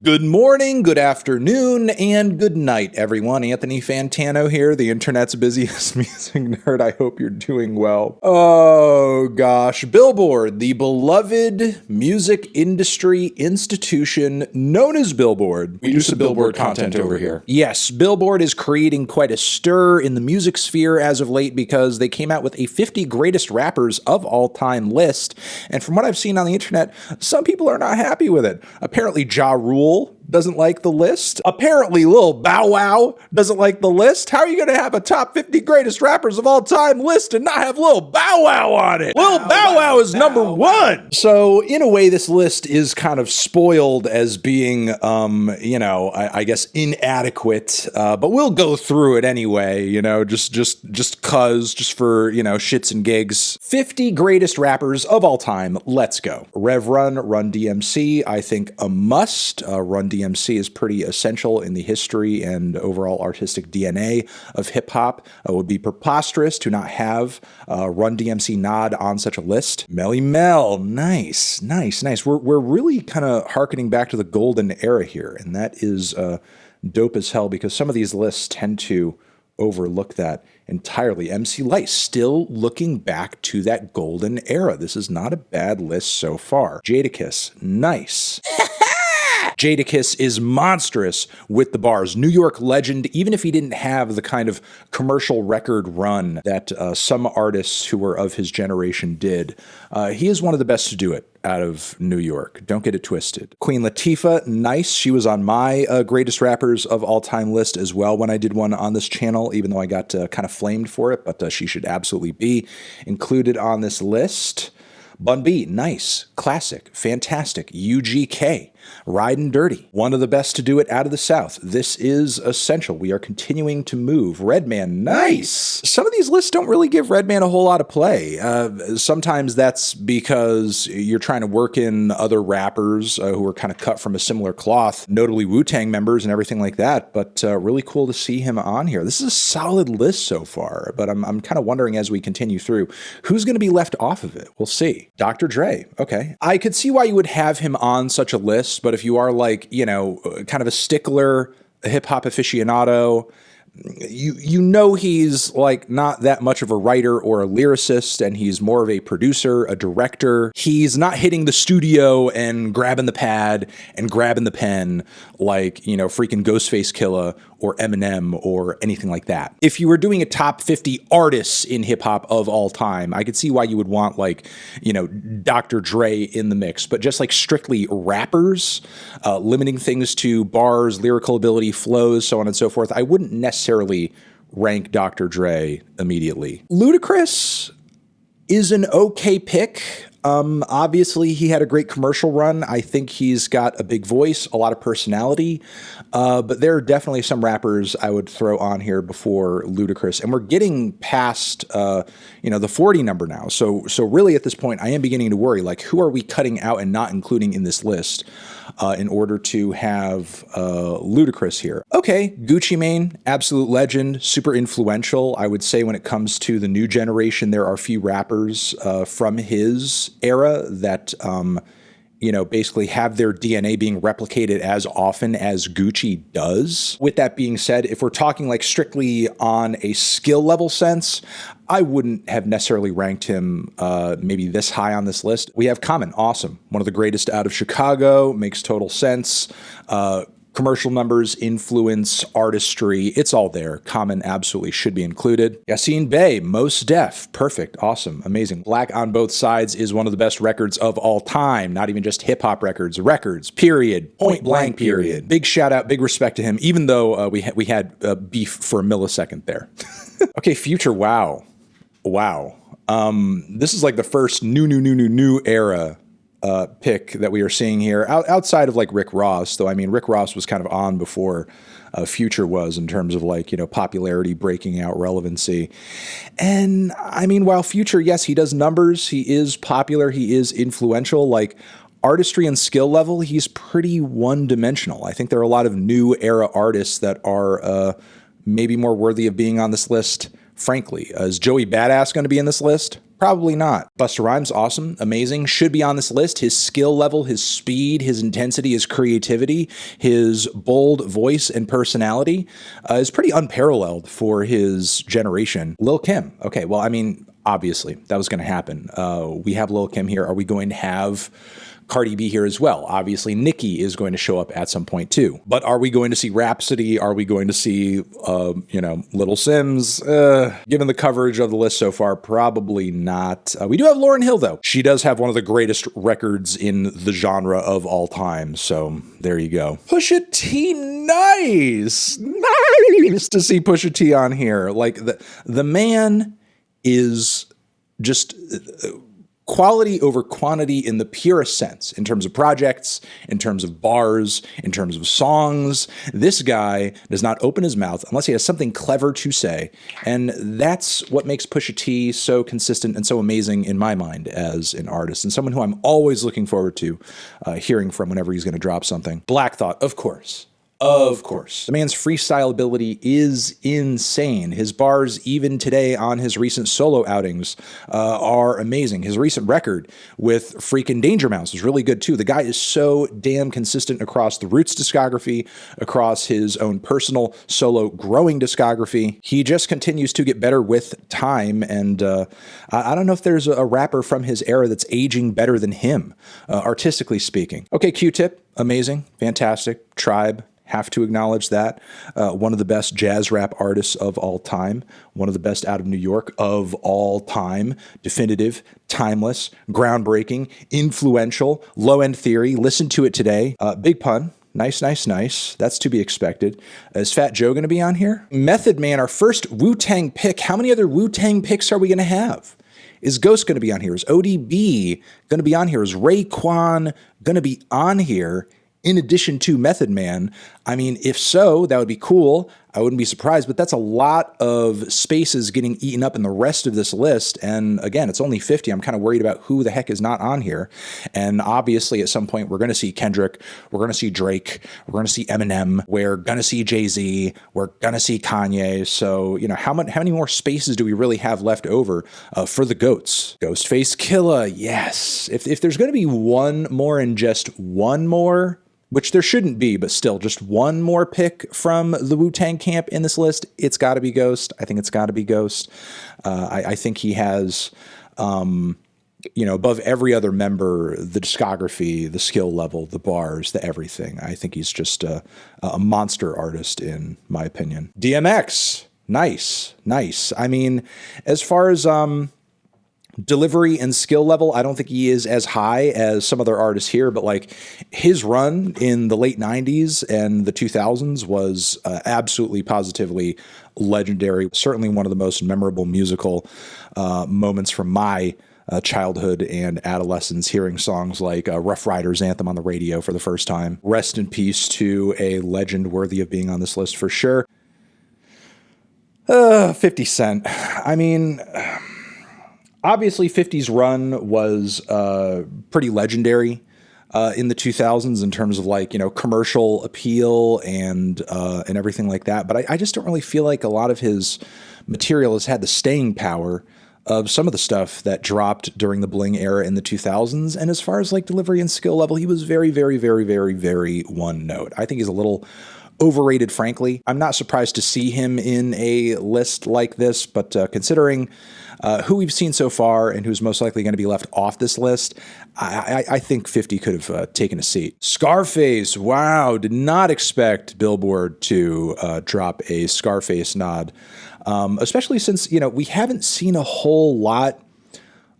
Good morning, good afternoon, and good night, everyone. Anthony Fantano here, the internet's busiest music nerd. I hope you're doing well. Oh gosh, Billboard, the beloved music industry institution known as Billboard. We do some Billboard content over here. Yes, Billboard is creating quite a stir in the music sphere as of late because they came out with a 50 greatest rappers of all time list. And from what I've seen on the internet, some people are not happy with it. Apparently, Ja Rule doesn't like the list. Apparently, Lil Bow Wow doesn't like the list. How are you going to have a top 50 greatest rappers of all time list and not have Lil Bow Wow on it? Lil Bow Wow is number one. So in a way, this list is kind of spoiled as being, I guess inadequate. But we'll go through it anyway. Just for shits and gigs. 50 greatest rappers of all time. Let's go. Rev Run DMC. I think a must. Run DMC is pretty essential in the history and overall artistic DNA of hip-hop. It would be preposterous to not have Run DMC nod on such a list. Melly Mel, nice. We're really kind of harkening back to the golden era here, and that is dope as hell because some of these lists tend to overlook that entirely. MC Lyte still looking back to that golden era. This is not a bad list so far. Jadakiss, nice. Jadakiss is monstrous with the bars. New York legend, even if he didn't have the kind of commercial record run that some artists who were of his generation did, he is one of the best to do it out of New York. Don't get it twisted. Queen Latifah, nice. She was on my greatest rappers of all time list as well when I did one on this channel, even though I got kind of flamed for it, but she should absolutely be included on this list. Bun B, nice, classic, fantastic. UGK, Riding Dirty, one of the best to do it out of the South. This is essential. We are continuing to move. Redman, nice. Some of these lists don't really give Redman a whole lot of play. Sometimes that's because you're trying to work in other rappers who are kind of cut from a similar cloth, notably Wu-Tang members and everything like that, but really cool to see him on here. This is a solid list so far, but I'm kind of wondering as we continue through, who's going to be left off of it? We'll see. Dr. Dre, okay. I could see why you would have him on such a list, but if you are like, kind of a stickler, a hip-hop aficionado, you know he's like not that much of a writer or a lyricist, and he's more of a producer, a director. He's not hitting the studio and grabbing the pad and grabbing the pen like, freaking Ghostface Killah or Eminem or anything like that. If you were doing a top 50 artists in hip hop of all time, I could see why you would want like, Dr. Dre in the mix, but just like strictly rappers, limiting things to bars, lyrical ability, flows, so on and so forth, I wouldn't necessarily rank Dr. Dre immediately. Ludacris is an okay pick. Obviously he had a great commercial run. I think he's got a big voice, a lot of personality, but there are definitely some rappers I would throw on here before Ludacris, and we're getting past, the 40 number now. So really at this point, I am beginning to worry, like, who are we cutting out and not including in this list in order to have Ludacris here? Okay, Gucci Mane, absolute legend, super influential. I would say when it comes to the new generation, there are few rappers from his era that, basically have their DNA being replicated as often as Gucci does. With that being said, if we're talking like strictly on a skill level sense, I wouldn't have necessarily ranked him maybe this high on this list. We have Common, awesome. One of the greatest out of Chicago, makes total sense. Commercial numbers, influence, artistry, it's all there. Common absolutely should be included. Yassine Bey, Mos Def, perfect, awesome, amazing. Black on Both Sides is one of the best records of all time, not even just hip-hop records, period, point blank, period. Big shout out, big respect to him, even though we had beef for a millisecond there. Okay, Future, wow. This is like the first new era pick that we are seeing here, outside of like Rick Ross, though. I mean, Rick Ross was kind of on before Future was in terms of like, popularity, breaking out, relevancy. And I mean, while Future, yes, he does numbers, he is popular, he is influential, like artistry and skill level, he's pretty one-dimensional. I think there are a lot of new era artists that are maybe more worthy of being on this list, frankly. Is Joey Badass going to be in this list? Probably not. Busta Rhymes, awesome, amazing, should be on this list. His skill level, his speed, his intensity, his creativity, his bold voice and personality is pretty unparalleled for his generation. Lil' Kim, okay, well, I mean, obviously, that was going to happen. We have Lil' Kim here. Are we going to have Cardi B here as well? Obviously, Nicki is going to show up at some point too. But are we going to see Rhapsody? Are we going to see, Little Sims? Given the coverage of the list so far, probably not. We do have Lauryn Hill, though. She does have one of the greatest records in the genre of all time. So there you go. Pusha T, nice. Nice to see Pusha T on here. Like, the man is just quality over quantity in the purest sense, in terms of projects, in terms of bars, in terms of songs. This guy does not open his mouth unless he has something clever to say. And that's what makes Pusha T so consistent and so amazing in my mind as an artist, and someone who I'm always looking forward to hearing from whenever he's going to drop something. Black Thought, of course. Of course. The man's freestyle ability is insane. His bars, even today on his recent solo outings, are amazing. His recent record with freaking Danger Mouse is really good too. The guy is so damn consistent across the Roots discography, across his own personal solo growing discography. He just continues to get better with time, and I don't know if there's a rapper from his era that's aging better than him, artistically speaking. Okay, Q-Tip, amazing, fantastic. Tribe, have to acknowledge that. One of the best jazz rap artists of all time. One of the best out of New York of all time. Definitive, timeless, groundbreaking, influential, low-end theory. Listen to it today. Big Pun. Nice, nice, nice. That's to be expected. Is Fat Joe going to be on here? Method Man, our first Wu-Tang pick. How many other Wu-Tang picks are we going to have? Is Ghost going to be on here? Is ODB going to be on here? Is Raekwon going to be on here? In addition to Method Man? I mean, if so, that would be cool. I wouldn't be surprised, but that's a lot of spaces getting eaten up in the rest of this list. And again, it's only 50. I'm kind of worried about who the heck is not on here. And obviously, at some point, we're going to see Kendrick. We're going to see Drake. We're going to see Eminem. We're going to see Jay-Z. We're going to see Kanye. So, how many more spaces do we really have left over for the GOATs? Ghostface Killah, yes. If there's going to be one more and just one more, which there shouldn't be, but still, just one more pick from the Wu-Tang camp in this list, it's got to be Ghost. I think it's got to be Ghost. I think he has, above every other member, the discography, the skill level, the bars, the everything. I think he's just a monster artist, in my opinion. DMX, nice, nice. I mean, as far as delivery and skill level, I don't think he is as high as some other artists here, but like his run in the late 90s and the 2000s was absolutely positively legendary. Certainly one of the most memorable musical moments from my childhood and adolescence, hearing songs like Rough Riders Anthem on the radio for the first time. Rest in peace to a legend worthy of being on this list for sure. 50 Cent. I mean, obviously, 50's run was pretty legendary in the 2000s in terms of commercial appeal and everything like that. But I just don't really feel like a lot of his material has had the staying power of some of the stuff that dropped during the bling era in the 2000s. And as far as delivery and skill level, he was very, very, very, very, very one note. I think he's a little overrated, frankly. I'm not surprised to see him in a list like this, but considering who we've seen so far and who's most likely going to be left off this list, I think 50 could have taken a seat. Scarface, wow, did not expect Billboard to drop a Scarface nod, especially since, we haven't seen a whole lot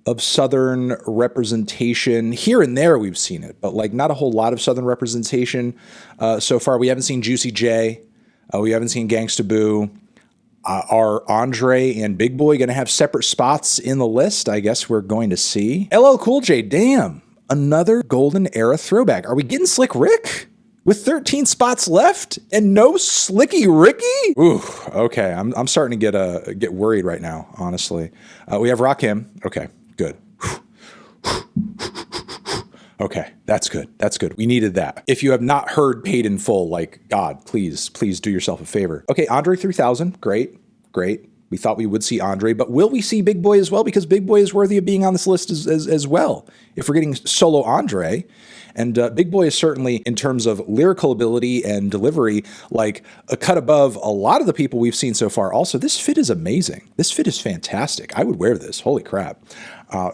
of Southern representation. Here and there we've seen it, but not a whole lot of Southern representation so far. We haven't seen Juicy J. We haven't seen Gangsta Boo. Are Andre and Big Boy going to have separate spots in the list? I guess we're going to see. LL Cool J, damn. Another golden era throwback. Are we getting Slick Rick? With 13 spots left and no Slicky Ricky? Ooh, okay. I'm starting to get worried right now, honestly. We have Rakim. Okay, good. Okay, that's good. That's good. We needed that. If you have not heard Paid in Full, God, please do yourself a favor. Okay, Andre 3000, great. We thought we would see Andre, but will we see Big Boy as well? Because Big Boy is worthy of being on this list as well. If we're getting solo Andre, and Big Boy is certainly, in terms of lyrical ability and delivery, like a cut above a lot of the people we've seen so far. Also, this fit is amazing. This fit is fantastic. I would wear this. Holy crap.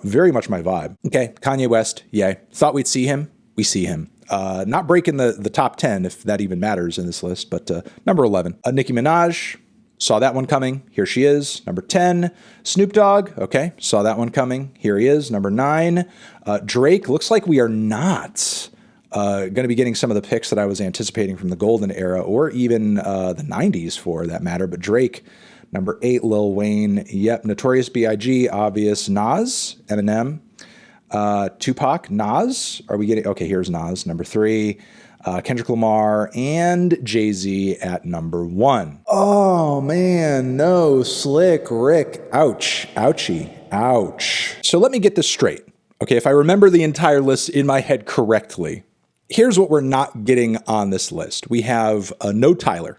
Very much my vibe. Okay, Kanye West, yay. Thought we'd see him. We see him. Not breaking the top 10, if that even matters in this list, but number 11. Nicki Minaj. Saw that one coming. Here she is. Number 10, Snoop Dogg. Okay, saw that one coming. Here he is. Number 9, Drake. Looks like we are not going to be getting some of the picks that I was anticipating from the golden era or even the 90s for that matter. But Drake, number 8, Lil Wayne. Yep, Notorious B.I.G., obvious. Nas, Eminem. Tupac, Nas. Are we getting? Okay, here's Nas. Number 3. Kendrick Lamar, and Jay-Z at number 1. Oh man, no, Slick Rick. Ouch, ouchie, ouch. So let me get this straight. Okay, if I remember the entire list in my head correctly, here's what we're not getting on this list. We have no Tyler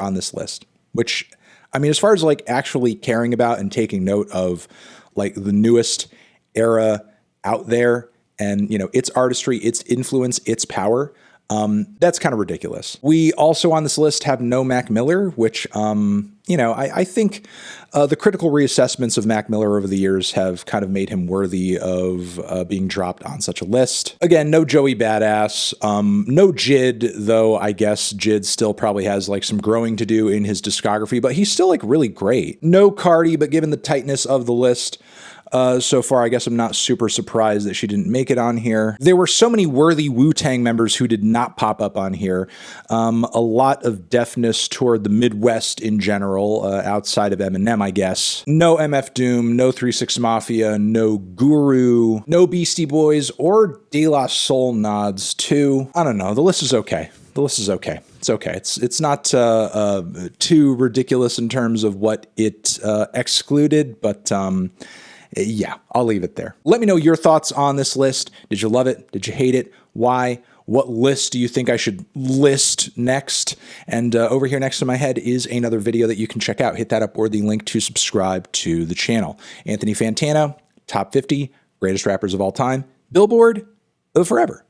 on this list, which, I mean, as far as like actually caring about and taking note of like the newest era out there, and, you know, its artistry, its influence, its power, that's kind of ridiculous. We also on this list have no Mac Miller, which, you know, I think the critical reassessments of Mac Miller over the years have kind of made him worthy of being dropped on such a list. Again, no Joey Badass, no Jid, though I guess Jid still probably has like some growing to do in his discography, but he's still like really great. No Cardi, but given the tightness of the list, so far, I guess I'm not super surprised that she didn't make it on here. There were so many worthy Wu-Tang members who did not pop up on here. A lot of deafness toward the Midwest in general, outside of Eminem, I guess. No MF Doom, no 3 6 Mafia, no Guru, no Beastie Boys, or De La Soul nods too. I don't know, the list is okay. The list is okay. It's okay. It's not too ridiculous in terms of what it excluded, but yeah, I'll leave it there. Let me know your thoughts on this list. Did you love it? Did you hate it? Why? What list do you think I should list next? And over here next to my head is another video that you can check out. Hit that up or the link to subscribe to the channel. Anthony Fantano, top 50 greatest rappers of all time. Billboard, forever.